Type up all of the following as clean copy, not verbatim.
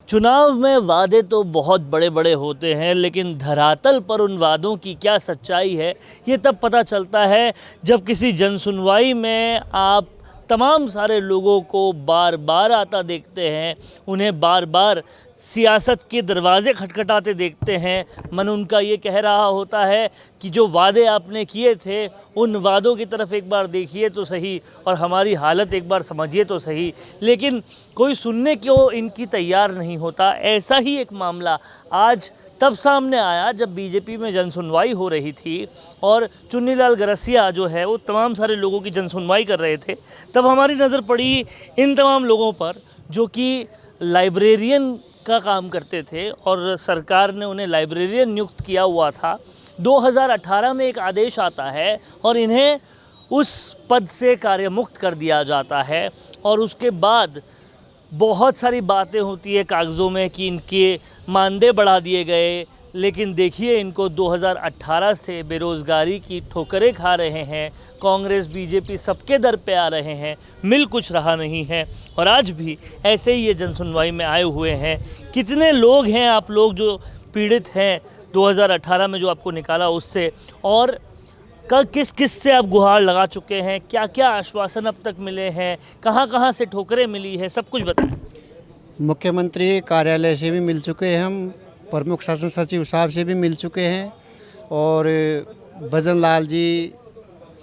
चुनाव में वादे तो बहुत बड़े बड़े होते हैं, लेकिन धरातल पर उन वादों की क्या सच्चाई है ये तब पता चलता है जब किसी जनसुनवाई में आप तमाम सारे लोगों को बार बार आता देखते हैं, उन्हें बार बार सियासत के दरवाज़े खटखटाते देखते हैं। मन उनका ये कह रहा होता है कि जो वादे आपने किए थे उन वादों की तरफ एक बार देखिए तो सही और हमारी हालत एक बार समझिए तो सही, लेकिन कोई सुनने को इनकी तैयार नहीं होता। ऐसा ही एक मामला आज तब सामने आया जब बीजेपी में जनसुनवाई हो रही थी और चुन्नीलाल गरसिया जो है वो तमाम सारे लोगों की जनसुनवाई कर रहे थे। तब हमारी नज़र पड़ी इन तमाम लोगों पर जो कि लाइब्रेरियन का काम करते थे और सरकार ने उन्हें लाइब्रेरियन नियुक्त किया हुआ था। 2018 में एक आदेश आता है और इन्हें उस पद से कार्यमुक्त कर दिया जाता है और उसके बाद बहुत सारी बातें होती है कागज़ों में कि इनके मानदेय बढ़ा दिए गए, लेकिन देखिए इनको 2018 से बेरोज़गारी की ठोकरें खा रहे हैं। कांग्रेस बीजेपी सबके दर पे आ रहे हैं, मिल कुछ रहा नहीं है और आज भी ऐसे ही ये जनसुनवाई में आए हुए हैं। कितने लोग हैं आप लोग जो पीड़ित हैं 2018 में जो आपको निकाला उससे, और किस किस से आप गुहार लगा चुके हैं, क्या क्या आश्वासन अब तक मिले हैं, कहाँ कहाँ से ठोकरें मिली है, सब कुछ बताएं। मुख्यमंत्री कार्यालय से भी मिल चुके हैं, हम प्रमुख शासन सचिव साहब से भी मिल चुके हैं और भजन लाल जी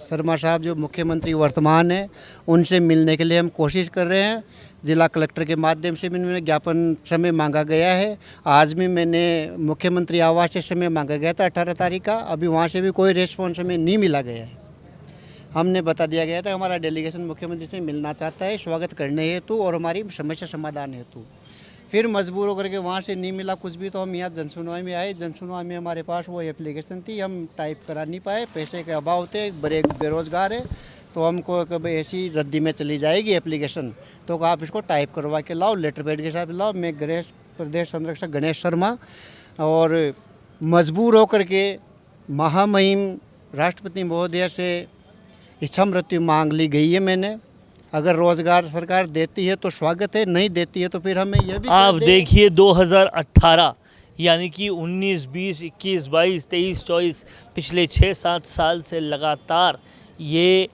शर्मा साहब जो मुख्यमंत्री वर्तमान हैं उनसे मिलने के लिए हम कोशिश कर रहे हैं। जिला कलेक्टर के माध्यम से भी मैंने ज्ञापन समय मांगा गया है। आज भी मैंने मुख्यमंत्री आवास से समय मांगा गया था 18 तारीख का, अभी वहाँ से भी कोई रिस्पॉन्स हमें नहीं मिला गया है। हमने बता दिया गया था हमारा डेलीगेशन मुख्यमंत्री से मिलना चाहता है स्वागत करने हेतु और हमारी समस्या समाधान हेतु। फिर मजबूर होकर के वहाँ से नहीं मिला कुछ भी तो हम यहाँ जनसुनवाई में आए। जनसुनवाई में हमारे पास वो एप्लीकेशन थी, हम टाइप करा नहीं पाए, पैसे के अभाव थे, बड़े बेरोजगार है, तो हमको कभी ऐसी रद्दी में चली जाएगी एप्लीकेशन, तो आप इसको टाइप करवा के लाओ, लेटर पैड के साथ लाओ। मैं प्रदेश संरक्षक गणेश शर्मा और मजबूर होकर के महामहिम राष्ट्रपति महोदय से इच्छा मृत्यु मांग ली गई है मैंने। अगर रोजगार सरकार देती है तो स्वागत है, नहीं देती है तो फिर हमें यह भी आप देखिए 2018 यानी कि 19, 20, 21, 22, 23, 24 पिछले 6-7 साल से लगातार ये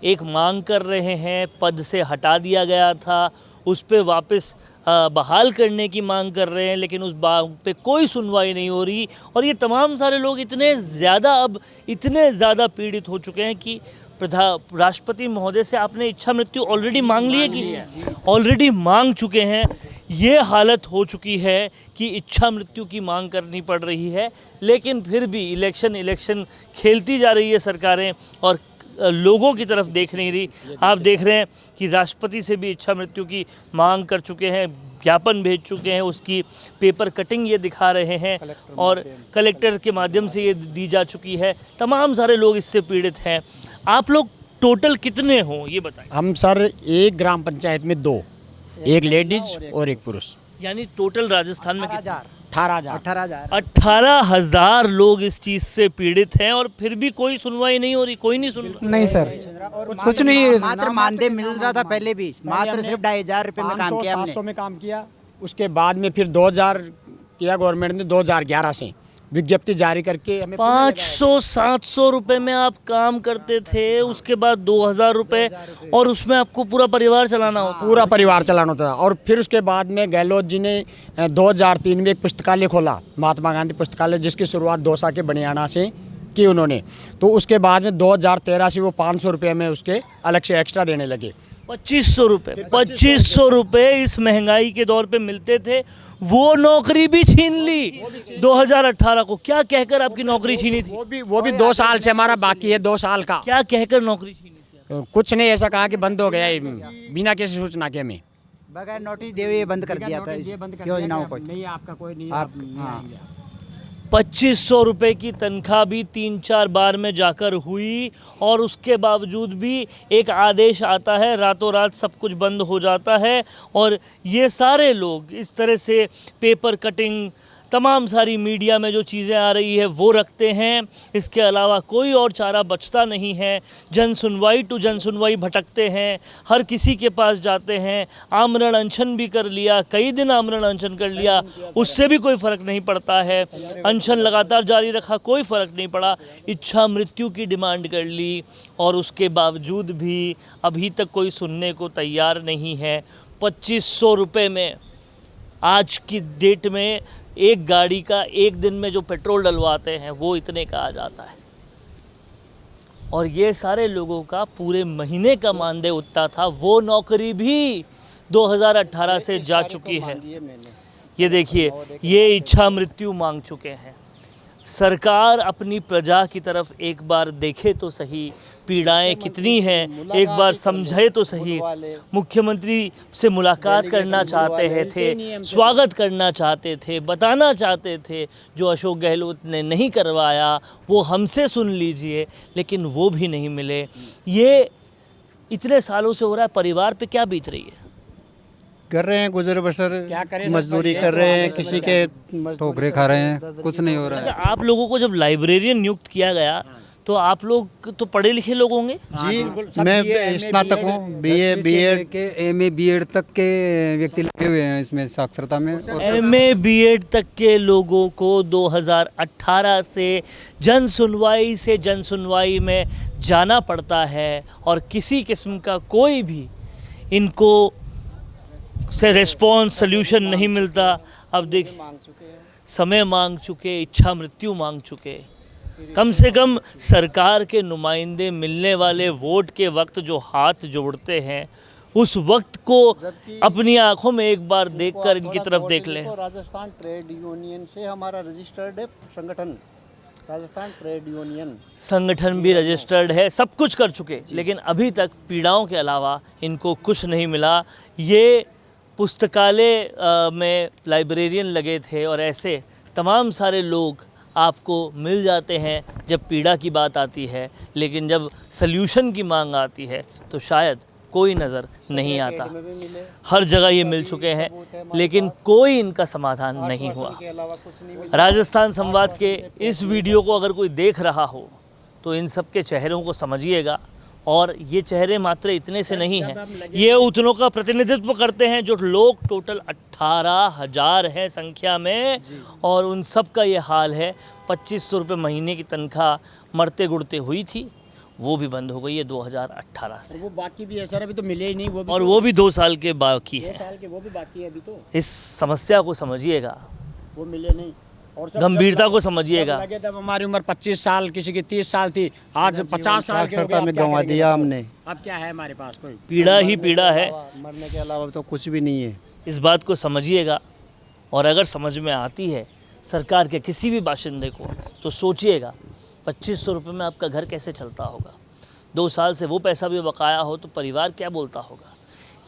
एक मांग कर रहे हैं। पद से हटा दिया गया था, उस पे वापस बहाल करने की मांग कर रहे हैं, लेकिन उस बात पे कोई सुनवाई नहीं हो रही और ये तमाम सारे लोग इतने ज़्यादा पीड़ित हो चुके हैं कि राष्ट्रपति महोदय से आपने इच्छा मृत्यु ऑलरेडी मांग ली है कि ऑलरेडी मांग चुके हैं। ये हालत हो चुकी है कि इच्छा मृत्यु की मांग करनी पड़ रही है, लेकिन फिर भी इलेक्शन खेलती जा रही है सरकारें और लोगों की तरफ देख नहीं रही। आप देख रहे हैं कि राष्ट्रपति से भी इच्छा मृत्यु की मांग कर चुके हैं, ज्ञापन भेज चुके हैं, उसकी पेपर कटिंग ये दिखा रहे हैं और कलेक्टर के माध्यम से ये दी जा चुकी है। तमाम सारे लोग इससे पीड़ित हैं। आप लोग टोटल कितने हो ये बताएं। हम सर एक ग्राम पंचायत में 2, एक लेडीज और एक पुरुष, यानी टोटल राजस्थान में 18,000 लोग इस चीज से पीड़ित हैं और फिर भी कोई सुनवाई नहीं हो रही, कोई नहीं सुन रहा। नहीं सर, कुछ नहीं है। मात्र मानदेय मिल रहा था पहले भी, मात्र सिर्फ 2,500 रुपए में काम किया हमने। 500 में काम किया, उसके बाद में फिर 2000 किया गवर्नमेंट ने, 2011 से विज्ञप्ति जारी करके हमें 500-700 रुपए में आप काम करते थे, उसके बाद 2,000 रुपए और उसमें आपको पूरा परिवार चलाना होता। पूरा परिवार चलाना होता। और फिर उसके बाद में गहलोत जी ने 2003 में एक पुस्तकालय खोला, महात्मा गांधी पुस्तकालय, जिसकी शुरुआत दौसा के बनियाना से की उन्होंने। तो उसके बाद में 2013 से वो 500 रुपये में उसके अलग से एक्स्ट्रा देने लगे। 2500 रुपए इस महंगाई के दौर पे मिलते थे, वो नौकरी भी छीन ली 2018 को। क्या कहकर आपकी नौकरी छीनी थी? वो भी 2 साल से हमारा बाकी है, 2 साल का। क्या कहकर नौकरी छीनी थी? कुछ नहीं, ऐसा कहा कि बंद हो गया है, बिना किसी सूचना के हमें बगैर नोटिस दिए हुए बंद कर दिया था योजनाओं को। नहीं आपका कोई नहीं, आप हाँ 2500 रुपये की तनख्वाह भी 3-4 बार में जाकर हुई और उसके बावजूद भी एक आदेश आता है, रातों रात सब कुछ बंद हो जाता है और ये सारे लोग इस तरह से पेपर कटिंग, तमाम सारी मीडिया में जो चीज़ें आ रही है वो रखते हैं। इसके अलावा कोई और चारा बचता नहीं है। जन सुनवाई टू जन सुनवाई भटकते हैं, हर किसी के पास जाते हैं। आमरण अनशन भी कर लिया, कई दिन आमरण अनशन कर लिया, उससे भी कोई फ़र्क नहीं पड़ता है। अनशन लगातार जारी रखा, कोई फ़र्क नहीं पड़ा। इच्छा मृत्यु की डिमांड कर ली और उसके बावजूद भी अभी तक कोई सुनने को तैयार नहीं है। 2500 रुपये में आज की डेट में एक गाड़ी का एक दिन में जो पेट्रोल डलवाते हैं वो इतने का आ जाता है। और ये सारे लोगों का पूरे महीने का मानदेय उतना था, वो नौकरी भी 2018 से जा चुकी है। ये देखिए, ये इच्छा मृत्यु मांग चुके हैं। सरकार अपनी प्रजा की तरफ एक बार देखे तो सही, पीड़ाएं कितनी हैं एक बार समझे तो सही। मुख्यमंत्री से मुलाकात करना चाहते थे, स्वागत करना चाहते थे, बताना चाहते थे। जो अशोक गहलोत ने नहीं करवाया वो हमसे सुन लीजिए, लेकिन वो भी नहीं मिले। ये इतने सालों से हो रहा है। परिवार पे क्या बीत रही है? कर रहे हैं गुजर बसर, क्या करें, मजदूरी कर रहे हैं, किसी के ठोकरे खा रहे हैं, कुछ नहीं हो रहा है। अच्छा, आप लोगों को जब लाइब्रेरियन नियुक्त किया गया तो आप लोग तो पढ़े लिखे लोग होंगे? जी, मैं स्नातक हूँ, बीए बीएड के एमए बीएड तक के व्यक्ति लगे हुए हैं इसमें साक्षरता में। और एमए बीएड तक के लोगों को 2018 से जन सुनवाई में जाना पड़ता है और किसी किस्म का कोई भी इनको से रिस्पॉन्स सोल्यूशन नहीं मिलता। अब देख, समय मांग चुके, इच्छा मृत्यु मांग चुके। कम से कम सरकार के नुमाइंदे मिलने वाले वोट के वक्त जो हाथ जोड़ते हैं, उस वक्त को अपनी आंखों में एक बार देखकर इनकी तरफ देख लें। राजस्थान ट्रेड यूनियन से हमारा रजिस्टर्ड है संगठन, राजस्थान ट्रेड यूनियन संगठन भी रजिस्टर्ड है, सब कुछ कर चुके, लेकिन अभी तक पीड़ाओं के अलावा इनको कुछ नहीं मिला। ये पुस्तकालय में लाइब्रेरियन लगे थे और ऐसे तमाम सारे लोग आपको मिल जाते हैं जब पीड़ा की बात आती है, लेकिन जब सल्यूशन की मांग आती है तो शायद कोई नज़र नहीं आता। हर जगह ये मिल चुके हैं, लेकिन कोई इनका समाधान नहीं हुआ। राजस्थान संवाद के इस वीडियो को अगर कोई देख रहा हो तो इन सब के चेहरों को समझिएगा। और ये चेहरे मात्र इतने से नहीं हैं, ये उतनों का प्रतिनिधित्व करते हैं जो लोग टोटल 18,000 है संख्या में, और उन सब का ये हाल है। 2500 रुपये महीने की तनख्वाह मरते गुड़ते हुई थी, वो भी बंद हो गई है 2018 से। वो बाकी भी है सर, अभी तो मिले ही नहीं। वो भी और वो भी 2 साल के बाकी है। 2 साल के वो भी बाकी है अभी तो। इस समस्या को समझिएगा, वो मिले नहीं। और गंभीरता को समझिएगा। लगे तब हमारी उम्र 25 साल, किसी की 30 साल थी, आज 50 साल के हो गए, साक्षरता में गंवा दिया हमने। अब क्या है हमारे पास? कोई पीड़ा ही पीड़ा है, मरने के अलावा तो कुछ भी नहीं है। इस बात को समझिएगा। और अगर समझ में आती है सरकार के किसी भी बाशिंदे को तो सोचिएगा 2500 रुपये में आपका घर कैसे चलता होगा। 2 साल से वो पैसा भी बकाया हो तो परिवार क्या बोलता होगा,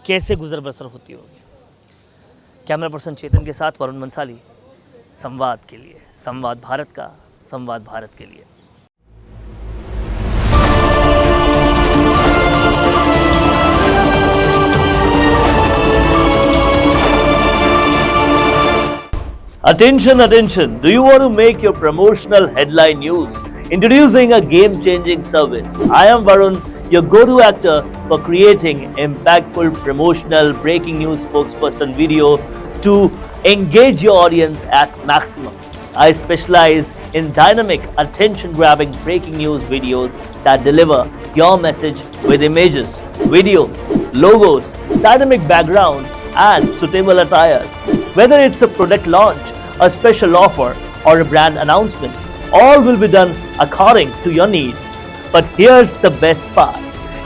कैसे गुजर बसर होती होगी। कैमरा पर्सन चेतन के साथ वरुण बंसाली, संवाद के लिए, संवाद भारत का, संवाद भारत के लिए। Attention, attention. Do you want to make your promotional headline news? Introducing a game-changing service. I am Varun, your go-to actor for creating impactful promotional breaking news spokesperson video to engage your audience at maximum. I specialize in dynamic, attention-grabbing breaking news videos that deliver your message with images, videos, logos, dynamic backgrounds, and suitable attires. Whether it's a product launch, a special offer, or a brand announcement, all will be done according to your needs. But here's the best part.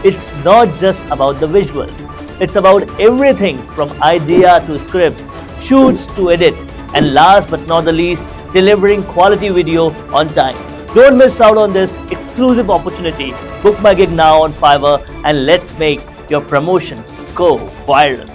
It's not just about the visuals. It's about everything from idea to script, shoots to edit, and last but not the least, delivering quality video on time. Don't miss out on this exclusive opportunity. Book my gig now on Fiverr and let's make your promotion go viral.